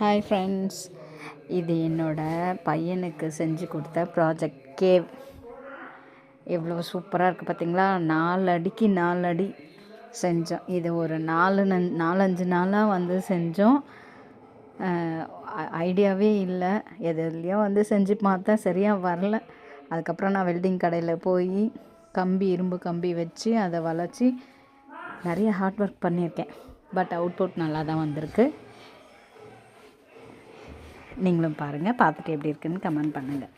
Hi friends, இது என்னோடய பையனுக்கு செஞ்சு கொடுத்த ப்ராஜெக்ட் கேவ். எவ்வளோ சூப்பராக இருக்குது பார்த்தீங்களா? 4 அடிக்கு 4 அடி செஞ்சோம். இது ஒரு 4-5 நாளாக செஞ்சோம். ஐடியாவே இல்லை, எதுலேயோ செஞ்சு பார்த்தேன், சரியாக வரல. அதுக்கப்புறம் நான் வெல்டிங் கடையில் போய் இரும்பு கம்பி வச்சு அதை வளைச்சி நிறைய ஹார்ட் ஒர்க் பண்ணியிருக்கேன். பட் அவுட்புட் நல்லா தான் வந்திருக்கு. நீங்களும் பாருங்கள், பார்த்துட்டு எப்படி இருக்குன்னு கமெண்ட் பண்ணுங்கள்.